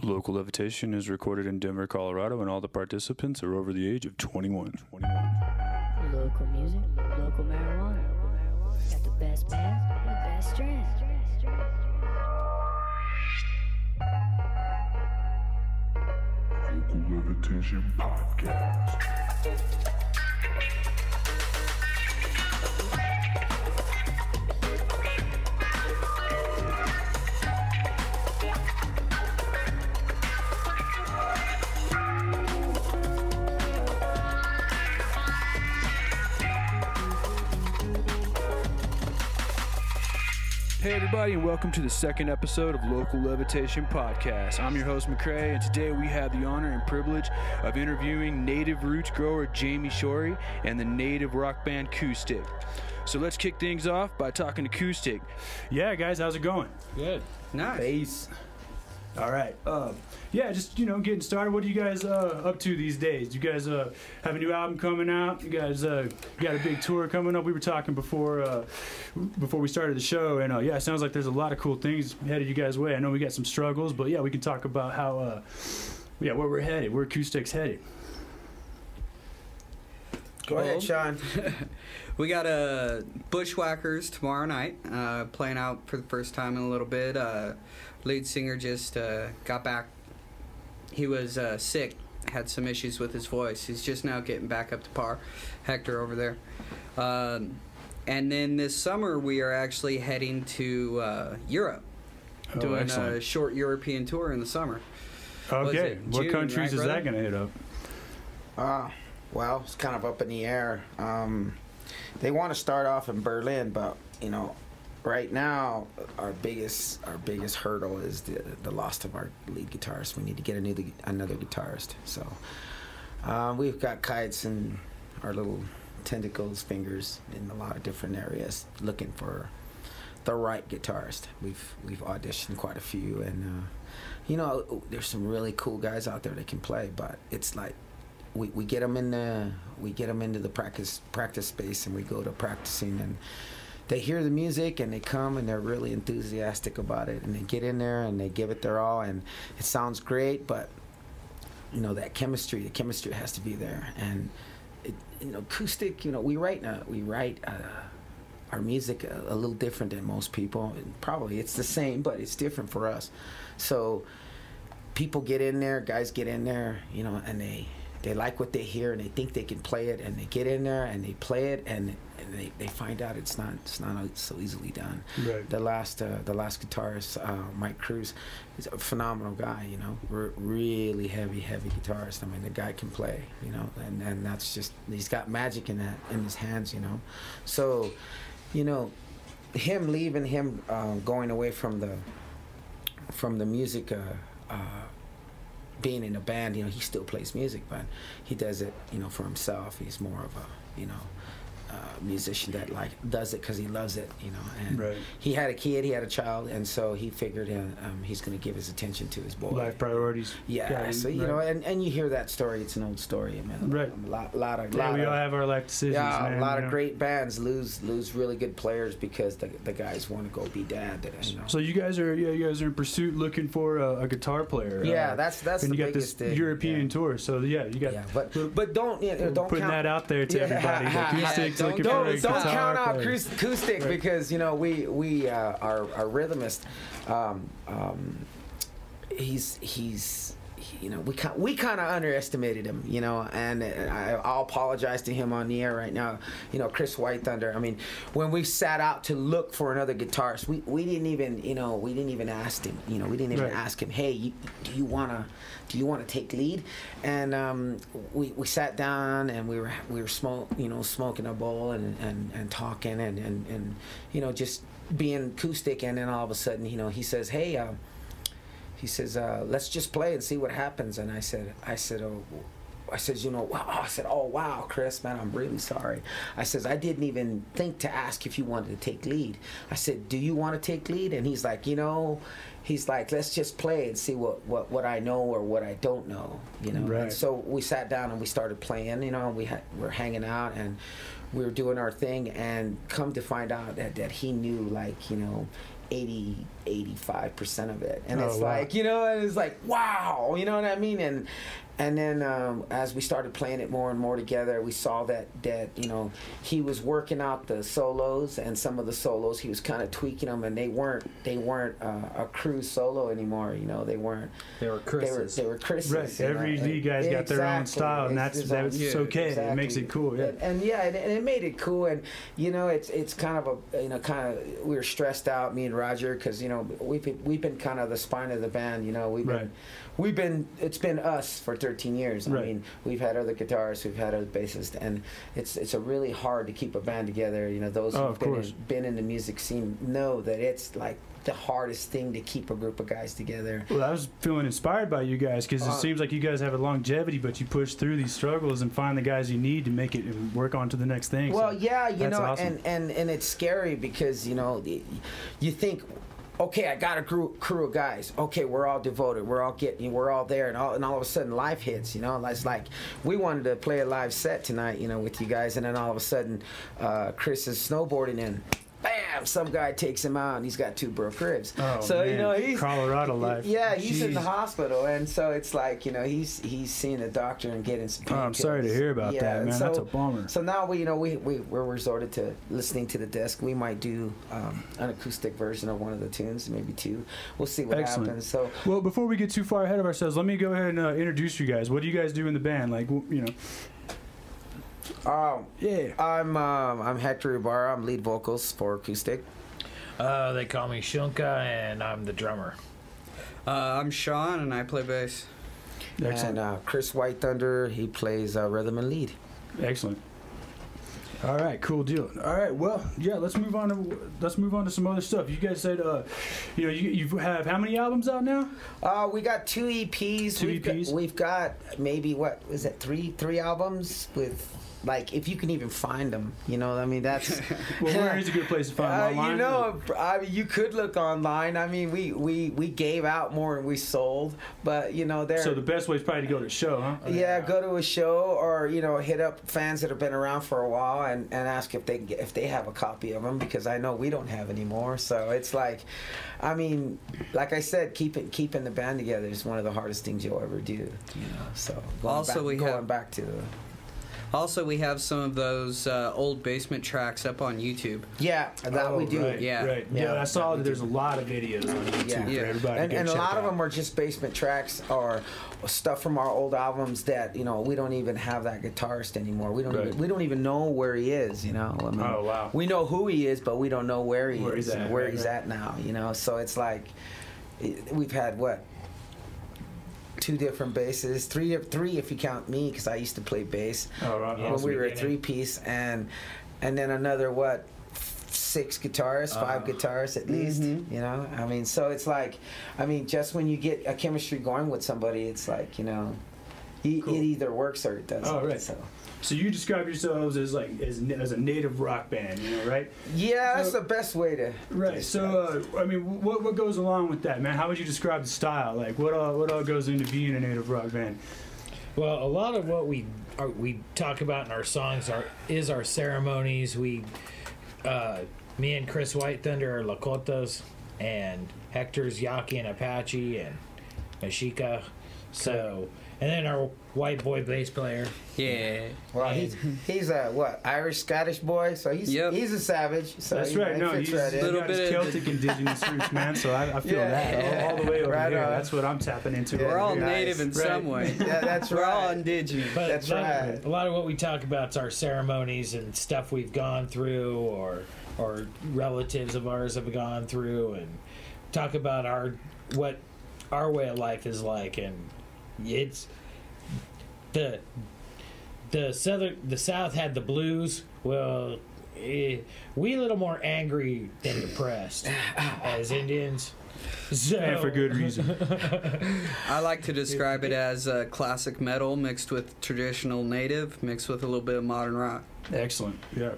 Local Levitation is recorded in Denver, Colorado, and all the participants are over the age of 21. Local music, local marijuana. Got the best bands, the best strands. Local Levitation Podcast. Hey everybody, and welcome to the second episode of Local Levitation Podcast. I'm your host McCrae, and today we have the honor and privilege of interviewing native roots grower Jamie Shorey and the native rock band Coupstick. So let's kick things off by talking to Coupstick. Yeah, guys, how's it going? Good. Nice. Peace. All right. Yeah, just, getting started. What are you guys up to these days? You guys have a new album coming out? You guys got a big tour coming up? We were talking before we started the show, and yeah, it sounds like there's a lot of cool things headed you guys' way. I know we got some struggles, but yeah, we can talk about how, where we're headed, where Coupstick's headed. Go ahead, Sean. We got Bushwhackers tomorrow night, playing out for the first time in a little bit. Lead singer just got back. He was sick, had some issues with his voice. He's just now getting back up to par. Hector over there. And then this summer we are actually heading to Europe, doing excellent. a short European tour in the summer. Okay, what June, countries right, is that brother? going to hit up? Well, it's kind of up in the air. They want to start off in Berlin, but right now our biggest hurdle is the loss of our lead guitarist. We need to get another guitarist. So we've got kites and our little tentacles, fingers in a lot of different areas, looking for the right guitarist. We've auditioned quite a few, and there's some really cool guys out there that can play, but it's like we get them into the practice space, and we go to practicing, and they hear the music and they come and they're really enthusiastic about it, and they get in there and they give it their all, and it sounds great, but the chemistry has to be there. And Coupstick, we write our music a little different than most people. Probably it's the same, but it's different for us. So people get in there, guys get in there, and they like what they hear, and they think they can play it, and they get in there and they play it, and they find out it's not so easily done. Right. The last guitarist, Mike Cruz, is a phenomenal guy. Really heavy guitarist. I mean, the guy can play. And that's just, he's got magic in his hands. So, him leaving, him going away from the music. Being in a band, he still plays music, but he does it, for himself. He's more of a, musician that does it because he loves it, And right. He had a kid, he had a child, and so he figured he's going to give his attention to his boy. Life priorities. Yeah, so and you hear that story. It's an old story, man. Right. A lot of we all have our life decisions. Yeah, man, a lot of great bands lose really good players because the guys want to go be dad. So you guys are in pursuit looking for a guitar player. Yeah, that's and the you got biggest this thing. European tour. So yeah, you got. Yeah, but don't putting count that out there to everybody. Acoustic's looking for a don't guitar count out player. Coupstick, right. because we our rhythmist, he's we kind of underestimated him, and I'll apologize to him on the air right now. Chris White Thunder. I mean, when we sat out to look for another guitarist, we didn't even ask him. We didn't even ask him, hey, do you wanna take lead? And we sat down and we were smoking a bowl and talking and just being Coupstick, and then all of a sudden he says, hey. He says, let's just play and see what happens. And I said, oh, wow, Chris, man, I'm really sorry. I says, I didn't even think to ask if you wanted to take lead. I said, do you want to take lead? And he's like, let's just play and see what I know or what I don't know, Right. And so we sat down and we started playing, we're hanging out and we were doing our thing, and come to find out that he knew, 85% of it, and Oh, it's wow. like, you know, and it's like, wow, you know what I mean? And then as we started playing it more and more together, we saw that you know, he was working out the solos, and some of the solos he was kind of tweaking them, and they weren't a crew solo anymore. You know, they were Chris's. They were Chris's. Right. you Every know, lead guy's got their own style, and that's okay. Exactly. It makes it cool. Yeah. And it made it cool. And you know, it's kind of we were stressed out, me and Roger, because you know we've been kind of the spine of the band. You know, it's been us for 13 years. I mean, we've had other guitarists, we've had other bassists, and it's a really hard to keep a band together. You know, those who've been in the music scene know that it's like the hardest thing to keep a group of guys together. Well, I was feeling inspired by you guys, because it seems like you guys have a longevity, but you push through these struggles and find the guys you need to make it and work on to the next thing. Well, so yeah, you know, awesome. and it's scary because, you know, you think, okay, I got a crew of guys. Okay, we're all devoted. We're all there, and all of a sudden, life hits. You know, it's like we wanted to play a live set tonight, you know, with you guys, and then all of a sudden, Chris is snowboarding in. Bam! Some guy takes him out, and he's got 2 broke ribs. Oh, so man. you know, he's Colorado life. Yeah, he's in the Jeez. hospital, and so it's like, you know, he's seeing a doctor and getting some. Oh, I'm sorry to hear about that, man. So, that's a bummer. So now we're resorted to listening to the disc. We might do an acoustic version of one of the tunes, maybe 2. We'll see what happens. So, well, before we get too far ahead of ourselves, let me go ahead and introduce you guys. What do you guys do in the band? Like, you know. Yeah. I'm Hector Ibarra. I'm lead vocals for Coupstick. They call me Shunka, and I'm the drummer. I'm Sean, and I play bass. Excellent. And Chris White Thunder, he plays rhythm and lead. Excellent. All right, cool deal. All right, well, yeah, let's move on to some other stuff. You guys said, you know, you have how many albums out now? We got 2 EPs. We've got maybe, what is it, three albums with. Like, if you can even find them, you know, I mean, that's... Well, where is a good place to find them? Online? You know, I mean, you could look online. I mean, we gave out more than we sold, but, you know, So the best way is probably to go to a show, huh? Yeah, go to a show, or, you know, hit up fans that have been around for a while and ask if they have a copy of them, because I know we don't have any more. So it's like, I mean, like I said, keeping the band together is one of the hardest things you'll ever do, you know, so going back to... Also, we have some of those old basement tracks up on YouTube. Yeah, that we do. Right, Yeah. right. Yeah, I saw that there's a lot of videos on YouTube for everybody to and go a check lot of out. them are just basement tracks or stuff from our old albums that, you know, we don't even have that guitarist anymore. We don't even know where he is, you know. I mean, Oh, wow. We know who he is, but we don't know where he is, he's at, where he's at now, you know. So it's like we've had what? 2 different basses, three if you count me, because I used to play bass when we were a 3-piece, and then another 6 guitarists, 5 guitarists at least. You know, I mean, so it's like, I mean, just when you get a chemistry going with somebody, it's like, you know, it either works or it doesn't. Oh, right. So you describe yourselves as like as a native rock band, you know, right? Yeah, that's the best way to. Right. So I mean, what goes along with that, man? How would you describe the style? Like, what all goes into being a native rock band? Well, a lot of what we talk about in our songs is our ceremonies. Me and Chris White Thunder are Lakotas, and Hector's Yaqui and Apache and Mexica. So, and then our white boy bass player. Yeah. Well, he's a Irish Scottish boy, so he's a savage. So That's right. No, he's right in. got his Celtic indigenous roots, man. So I feel that all the way over Right here. on. That's what I'm tapping into. We're all nice. native in some way. Yeah, that's We're right. all indigenous. But That's right. A lot of what we talk about is our ceremonies and stuff we've gone through, or relatives of ours have gone through, and talk about what our way of life is like, and it's the South had the blues. Well, we a little more angry than depressed as Indians. So, And for good reason. I like to describe it as classic metal mixed with traditional native, mixed with a little bit of modern rock. Excellent. Yeah.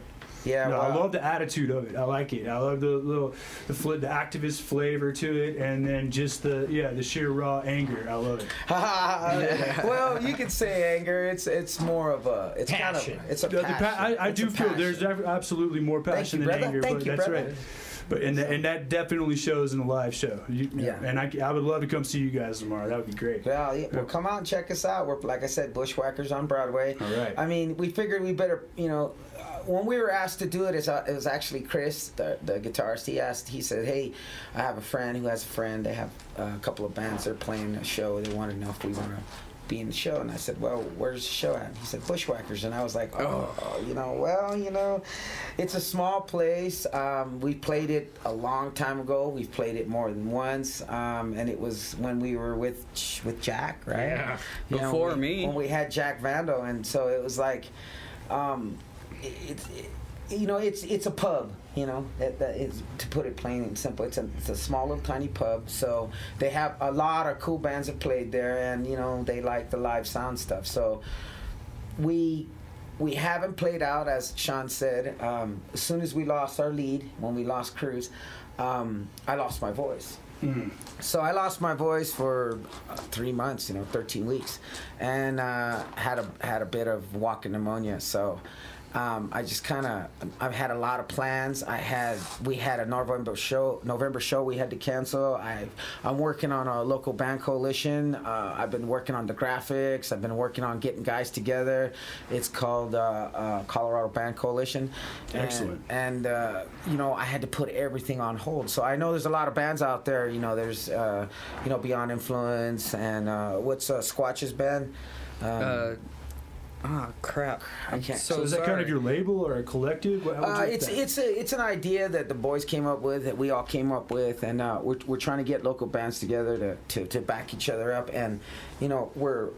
Yeah, No, well, I love the attitude of it. I like it. I love the activist flavor to it, and then just the sheer raw anger. I love it. Well, you could say anger. It's more of a Passion. It's a passion. I It's do a feel passion. there's absolutely more passion you, than brother. anger, Thank but you, that's brother. right. But and that definitely shows in a live show. Yeah. And I would love to come see you guys tomorrow. That would be great. Well, yeah, well, come out and check us out. We're, like I said, Bushwhackers on Broadway. All right. I mean, we figured we better, when we were asked to do it, it was actually Chris, the guitarist. He said, hey, I have a friend who has a friend. They have a couple of bands. They're playing a show. They want to know if we want to be in the show. And I said, well, where's the show at? He said, Bushwhackers. And I was like, it's a small place. We played it a long time ago. We've played it more than once. And it was when we were with Jack, right? Yeah. Before me. When we had Jack Vando. And so it was like, it's a pub, that is, to put it plain and simple. It's a small little tiny pub, so they have a lot of cool bands that played there, and they like the live sound stuff. So we haven't played out, as Sean said. As soon as we lost our lead, when we lost Cruz, I lost my voice. Mm-hmm. So I lost my voice for 3 months, 13 weeks, and had a bit of walking pneumonia. So I just I've had a lot of plans. We had a November show we had to cancel. I'm working on a local band coalition. I've been working on the graphics. I've been working on getting guys together. It's called Colorado Band Coalition. Excellent. And I had to put everything on hold. So I know there's a lot of bands out there. There's Beyond Influence, and what's Squatch's band? Crap! I can't. So is that kind of your label or a collective? It's an idea that the boys came up with, that we all came up with, and we're trying to get local bands together to back each other up, and we're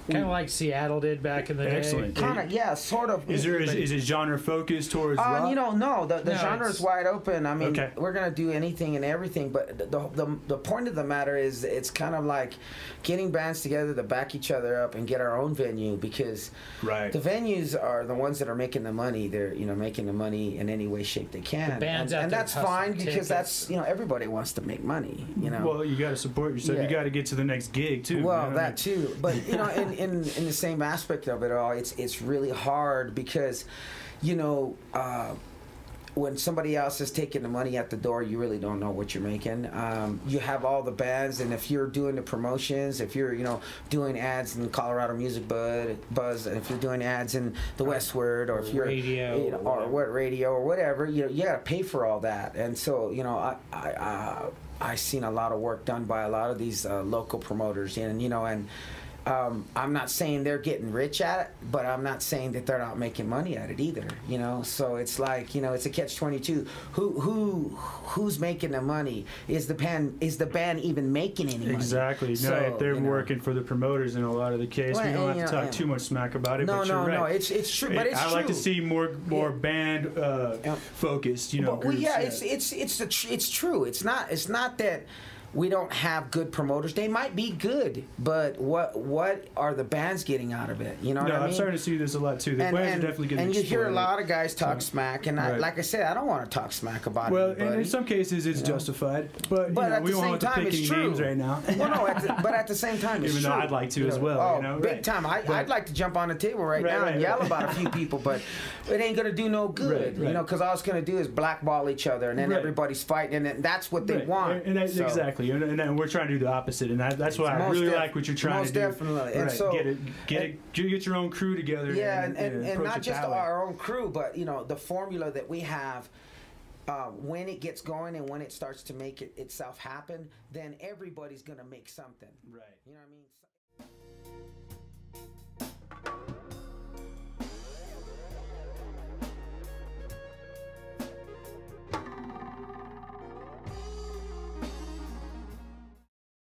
kind of like Seattle did back in the day. Excellent. kind of, yeah, sort of. Is it genre focused towards rock? No, the genre is wide open. I mean, Okay. we're gonna do anything and everything, but the point of the matter is, it's kind of like getting bands together to back each other up and get our own venue, because Right. the venues are the ones that are making the money. They're making the money in any way, shape they can, The bands out and there that's hustling fine, because tickets. that's everybody wants to make money. Well, you got to support yourself. Yeah. You got to get to the next gig too. Well, that too, but in the same aspect of it all, it's really hard, because when somebody else is taking the money at the door, you really don't know what you're making. You have all the bands, and if you're doing the promotions, if you're doing ads in Colorado Music Buzz, and if you're doing ads in the Westward, or if you're Radio, or what radio or whatever, you got to pay for all that. And so I've seen a lot of work done by a lot of these local promoters, and I'm not saying they're getting rich at it, but I'm not saying that they're not making money at it either. So it's like it's a catch-22. Who's making the money? Is the band even making any money? Exactly. So, No, if they're working for the promoters in a lot of the case, Well, we don't and, have to talk too much smack about it. No, but you're no, right. it's true, but it's I true. like to see more band focused. Well, yeah, groups. it's true. It's not that we don't have good promoters. They might be good, but what are the bands getting out of it? You know what I mean? I'm starting to see this a lot too. The bands are definitely getting and you hear a exploited. lot of guys talk smack, and Right. like I said, I don't want to talk smack about Well, anybody. and in some cases it's justified, but But we at the don't same want to time, pick it's any true. names right now. Well, no, but at the same time, it's Even though true. I'd like to as well, Oh, big right. time. I'd like to jump on the table right now and right. yell about a few people, but it ain't gonna do no good, Right. because all it's gonna do is blackball each other, and then Right. everybody's fighting, and then that's what they Right. want. And that's So- exactly, and we're trying to do the opposite, and that's why I Most really def- like what you're trying most to do. definitely. And Right. so- get your own crew together. Yeah, and approach not it just that way. our own crew, but the formula that we have. When it gets going and when it starts to make itself happen, then everybody's gonna make something. Right. You know what I mean?